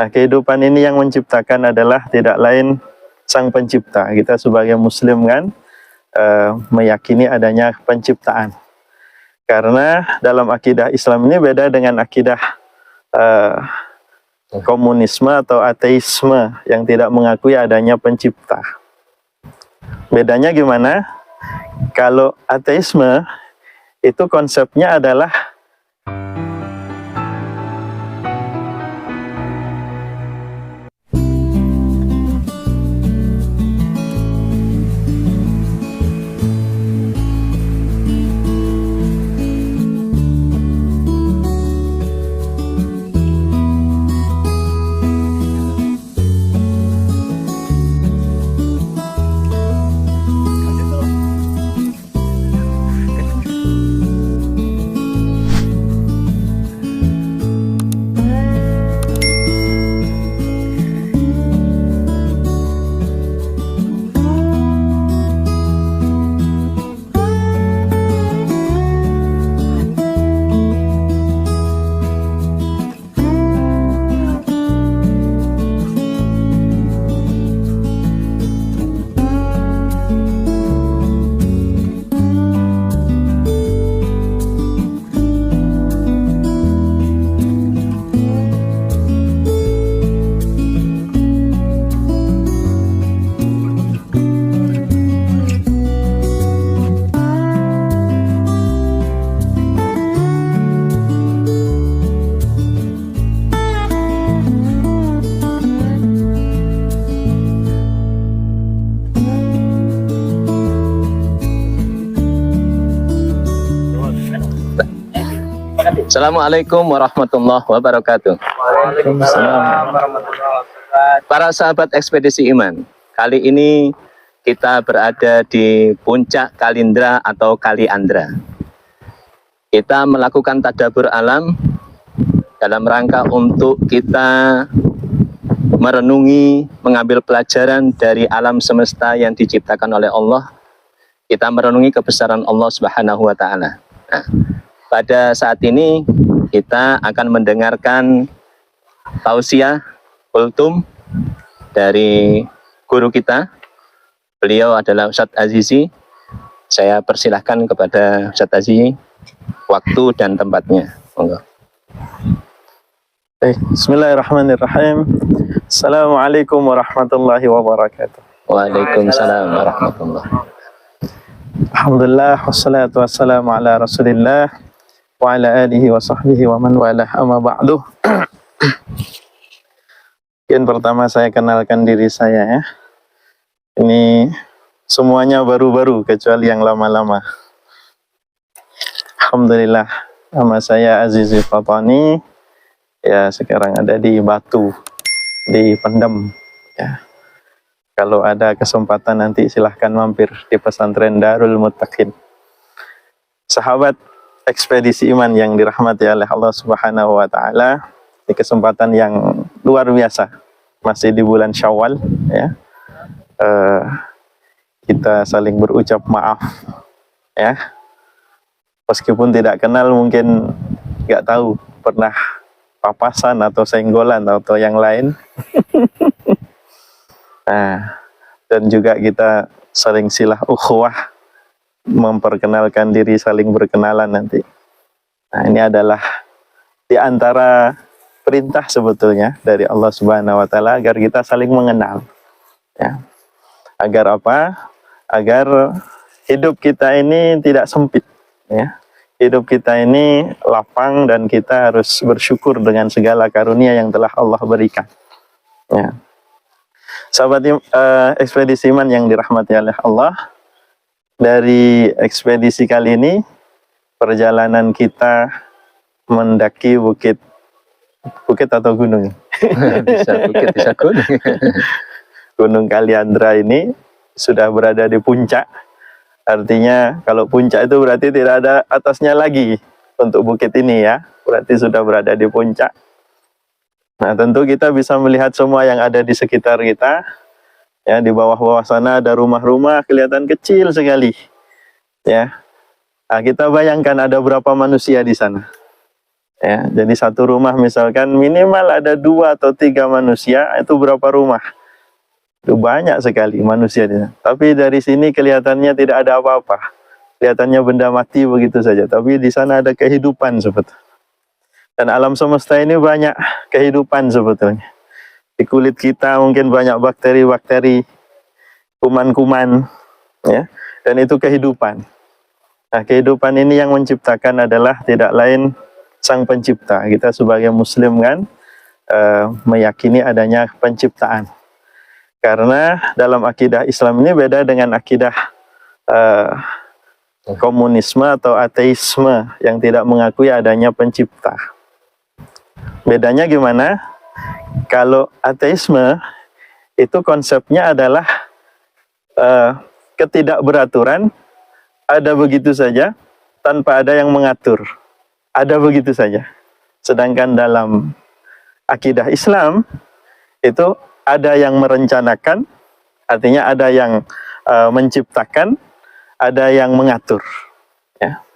Nah, kehidupan ini yang menciptakan adalah tidak lain Sang Pencipta. Kita sebagai Muslim kan meyakini adanya penciptaan. Karena dalam akidah Islam ini beda dengan akidah komunisme atau ateisme yang tidak mengakui adanya pencipta. Bedanya gimana? Kalau ateisme itu konsepnya adalah Assalamualaikum warahmatullahi wabarakatuh. Waalaikumsalam. Para sahabat ekspedisi iman, kali ini kita berada di puncak Kalindra atau Kali Andra. Kita melakukan tadabbur alam dalam rangka untuk kita merenungi, mengambil pelajaran dari alam semesta yang diciptakan oleh Allah. Kita merenungi kebesaran Allah Subhanahu wa Ta'ala. Nah, pada saat ini kita akan mendengarkan tausiah kultum dari guru kita. Beliau adalah Ustadz Azizi. Saya persilahkan kepada Ustadz Azizi waktu dan tempatnya. Monggo. Bismillahirrahmanirrahim. Assalamualaikum warahmatullahi wabarakatuh. Waalaikumsalam warahmatullahi wabarakatuh. Alhamdulillah wassalatu wassalamu ala Rasulillah wa ala alihi wa sahbihi wa man walah, amma ba'du. Mungkin pertama saya kenalkan diri saya ya. Ini semuanya baru-baru kecuali yang lama-lama. Alhamdulillah, nama saya Azizi Fatani. Ya, sekarang ada di Batu, di Pendem ya. Kalau ada kesempatan nanti silahkan mampir di pesantren Darul Muttaqin. Sahabat ekspedisi iman yang dirahmati oleh Allah Subhanahu wa Ta'ala, di kesempatan yang luar biasa, masih di bulan Syawal ya, kita saling berucap maaf ya, meskipun tidak kenal, mungkin nggak tahu pernah papasan atau senggolan atau yang lain. Nah, dan juga kita saling silah ukhuwah, memperkenalkan diri, saling berkenalan nanti. Nah, ini adalah di antara perintah sebetulnya dari Allah Subhanahu wa Ta'ala agar kita saling mengenal. Ya. Agar apa? Agar hidup kita ini tidak sempit, ya. Hidup kita ini lapang dan kita harus bersyukur dengan segala karunia yang telah Allah berikan. Ya. Sahabat ekspedisi iman yang dirahmati oleh Allah, dari ekspedisi kali ini perjalanan kita mendaki bukit atau gunung. Bisa bukit, bisa gunung. Gunung Kaliandra ini sudah berada di puncak. Artinya kalau puncak itu berarti tidak ada atasnya lagi untuk bukit ini ya. Berarti sudah berada di puncak. Nah, tentu kita bisa melihat semua yang ada di sekitar kita. Ya, di bawah-bawah sana ada rumah-rumah kelihatan kecil sekali. Ya. Nah, kita bayangkan ada berapa manusia di sana. Ya, jadi satu rumah misalkan minimal ada 2 atau 3 manusia, itu berapa rumah? Itu banyak sekali manusia di sana. Tapi dari sini kelihatannya tidak ada apa-apa. Kelihatannya benda mati begitu saja. Tapi di sana ada kehidupan sebetulnya. Dan alam semesta ini banyak kehidupan sebetulnya. Di kulit kita mungkin banyak bakteri-bakteri, kuman-kuman, ya. Dan itu kehidupan. Nah, kehidupan ini yang menciptakan adalah tidak lain Sang Pencipta. Kita sebagai Muslim kan meyakini adanya penciptaan. Karena dalam akidah Islam ini beda dengan akidah komunisme atau ateisme yang tidak mengakui adanya pencipta. Bedanya gimana? Kalau ateisme itu konsepnya adalah ketidakberaturan, ada begitu saja tanpa ada yang mengatur. Ada begitu saja. Sedangkan dalam akidah Islam itu ada yang merencanakan, artinya ada yang menciptakan, ada yang mengatur. Ya.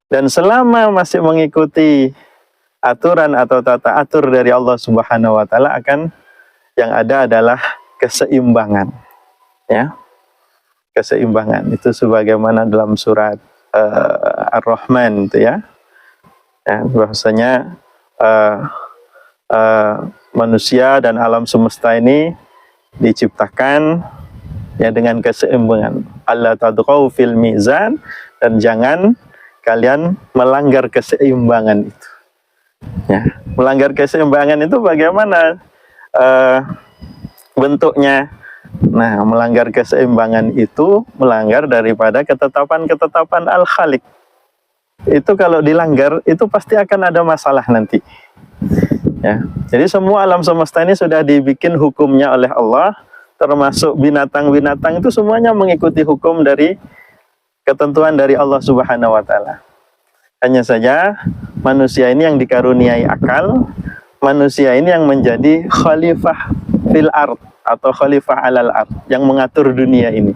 Dan selama masih mengikuti aturan atau tata atur dari Allah Subhanahu wa taala, akan yang ada adalah keseimbangan. Ya. Keseimbangan itu sebagaimana dalam surat Ar-Rahman itu ya. Ya, bahwasanya manusia dan alam semesta ini diciptakan ya dengan keseimbangan. Allah tadghaw fil mizan, dan jangan kalian melanggar keseimbangan itu. Ya, melanggar keseimbangan itu bagaimana bentuknya? Nah, melanggar keseimbangan itu melanggar daripada ketetapan-ketetapan Al-Khaliq. Itu kalau dilanggar itu pasti akan ada masalah nanti. Ya, jadi semua alam semesta ini sudah dibikin hukumnya oleh Allah, termasuk binatang-binatang itu semuanya mengikuti hukum dari ketentuan dari Allah Subhanahu wa taala. Hanya saja manusia ini yang dikaruniai akal, manusia ini yang menjadi khalifah fil ard atau khalifah alal ard, yang mengatur dunia ini.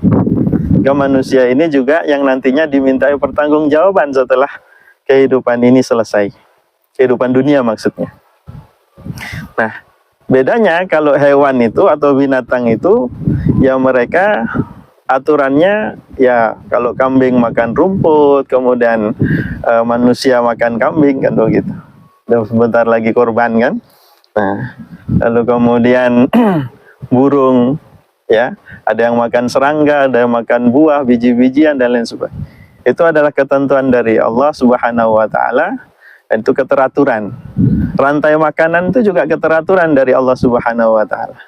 Juga manusia ini juga yang nantinya dimintai pertanggungjawaban setelah kehidupan ini selesai. Kehidupan dunia maksudnya. Nah, bedanya kalau hewan itu atau binatang itu, ya mereka aturannya ya kalau kambing makan rumput, kemudian manusia makan kambing kan begitu. Dan sebentar lagi korban kan. Nah, lalu kemudian burung ya, ada yang makan serangga, ada yang makan buah, biji-bijian dan lain sebagainya. Itu adalah ketentuan dari Allah Subhanahu wa taala, dan itu keteraturan. Rantai makanan itu juga keteraturan dari Allah Subhanahu wa taala.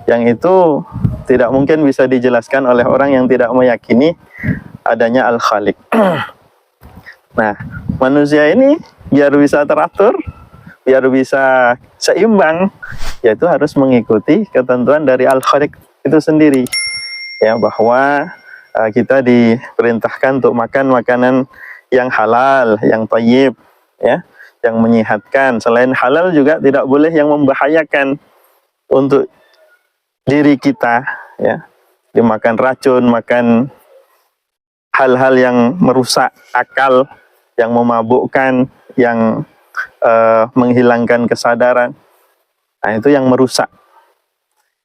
Yang itu tidak mungkin bisa dijelaskan oleh orang yang tidak meyakini adanya Al-Khaliq. Nah, manusia ini biar bisa teratur, biar bisa seimbang, yaitu harus mengikuti ketentuan dari Al-Khaliq itu sendiri. Ya, bahwa kita diperintahkan untuk makan makanan yang halal, yang thayyib, ya, yang menyehatkan. Selain halal juga tidak boleh yang membahayakan untuk diri kita, ya. Dimakan racun, makan hal-hal yang merusak akal, yang memabukkan, yang menghilangkan kesadaran. Nah, itu yang merusak.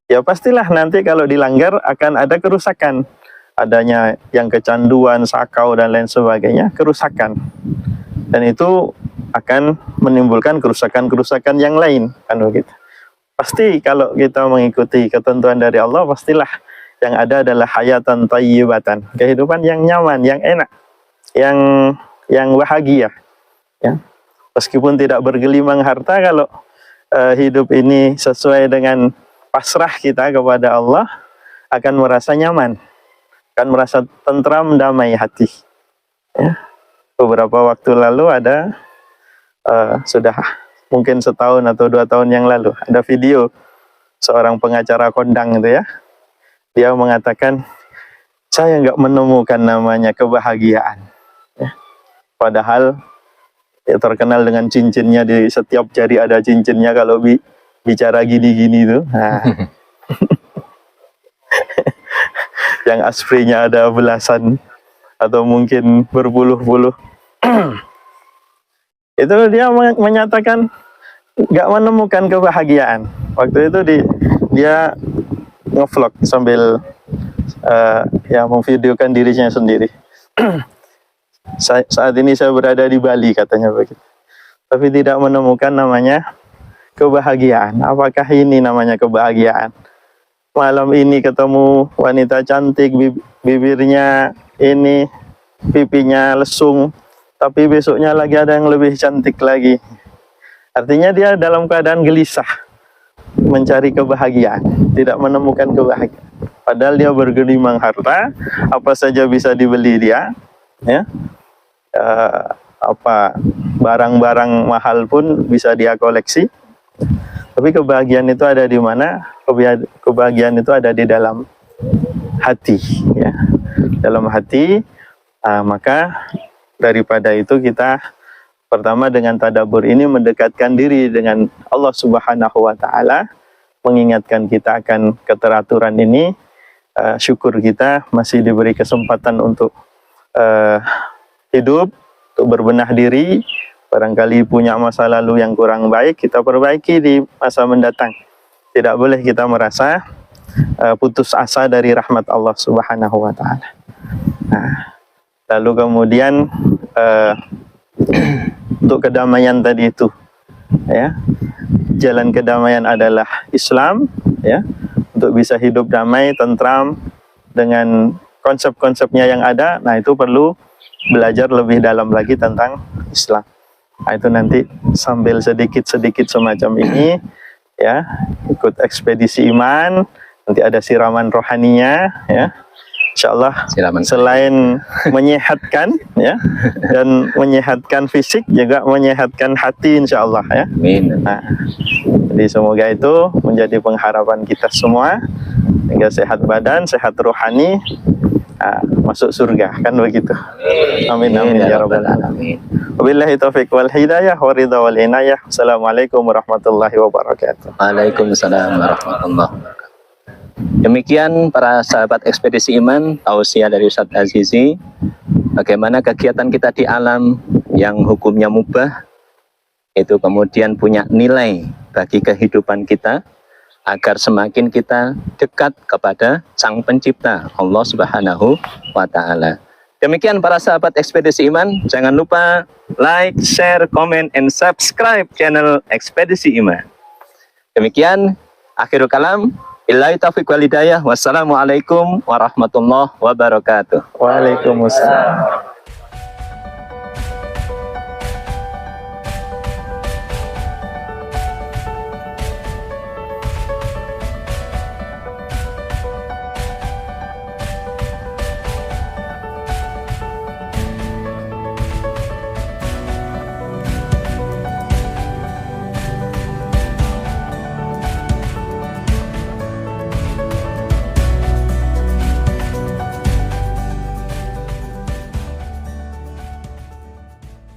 Ya pastilah nanti kalau dilanggar akan ada kerusakan. Adanya yang kecanduan, sakau dan lain sebagainya, kerusakan. Dan itu akan menimbulkan kerusakan-kerusakan yang lain, kan begitu. Pasti kalau kita mengikuti ketentuan dari Allah, pastilah yang ada adalah hayatan thayyibatan, kehidupan yang nyaman, yang enak, yang bahagia. Ya. Meskipun tidak bergelimang harta, kalau hidup ini sesuai dengan pasrah kita kepada Allah, akan merasa nyaman, akan merasa tentram, damai hati. Ya. Beberapa waktu lalu ada sudah mungkin setahun atau 2 tahun yang lalu, ada video seorang pengacara kondang itu ya, dia mengatakan, saya nggak menemukan namanya kebahagiaan. Ya. Padahal ya, terkenal dengan cincinnya, di setiap jari ada cincinnya kalau bicara gini-gini tuh. Nah. Yang asprinya ada belasan atau mungkin berpuluh-puluh. itu dia menyatakan nggak menemukan kebahagiaan. Waktu itu dia ngevlog sambil ya memvideokan dirinya sendiri. Saat ini saya berada di Bali katanya begitu. Tapi tidak menemukan namanya kebahagiaan. Apakah ini namanya kebahagiaan? Malam ini ketemu wanita cantik, bibirnya ini, pipinya lesung, tapi besoknya lagi ada yang lebih cantik lagi. Artinya dia dalam keadaan gelisah, mencari kebahagiaan, tidak menemukan kebahagiaan. Padahal dia bergelimang harta, apa saja bisa dibeli dia, ya. Barang-barang mahal pun bisa dia koleksi. Tapi kebahagiaan itu ada di mana? Kebahagiaan itu ada di dalam hati, ya. Dalam hati. Maka daripada itu kita pertama dengan tadabbur ini mendekatkan diri dengan Allah Subhanahu wa taala, mengingatkan kita akan keteraturan ini. Syukur kita masih diberi kesempatan untuk hidup, untuk berbenah diri. Barangkali punya masa lalu yang kurang baik, kita perbaiki di masa mendatang. Tidak boleh kita merasa putus asa dari rahmat Allah Subhanahu wa taala. Lalu kemudian untuk kedamaian tadi itu, ya, jalan kedamaian adalah Islam, ya, untuk bisa hidup damai, tentram dengan konsep-konsepnya yang ada. Nah, itu perlu belajar lebih dalam lagi tentang Islam. Nah, itu nanti sambil sedikit-sedikit semacam ini, ya, ikut ekspedisi iman, nanti ada siraman rohaninya, ya. Insyaallah selain menyehatkan, ya, dan menyehatkan fisik, juga menyehatkan hati insyaallah, ya. Amin. Nah, jadi semoga itu menjadi pengharapan kita semua, sehingga sehat badan, sehat rohani, masuk surga, kan begitu. Amin amin ya rabbal alamin. Wabillahi taufiq wal hidayah wa ridha wal inayah. Assalamualaikum warahmatullahi wabarakatuh. Waalaikumsalam warahmatullahi wabarakatuh. Demikian para sahabat ekspedisi iman, tausiah dari Ustadz Azizi, bagaimana kegiatan kita di alam yang hukumnya mubah itu kemudian punya nilai bagi kehidupan kita, agar semakin kita dekat kepada Sang Pencipta Allah Subhanahu wa taala. Demikian para sahabat ekspedisi iman, jangan lupa like, share, comment, and subscribe channel Ekspedisi Iman. Demikian akhirul kalam. Billahi taufiq wal hidayah. Wassalamualaikum warahmatullahi wabarakatuh. Waalaikumsalam.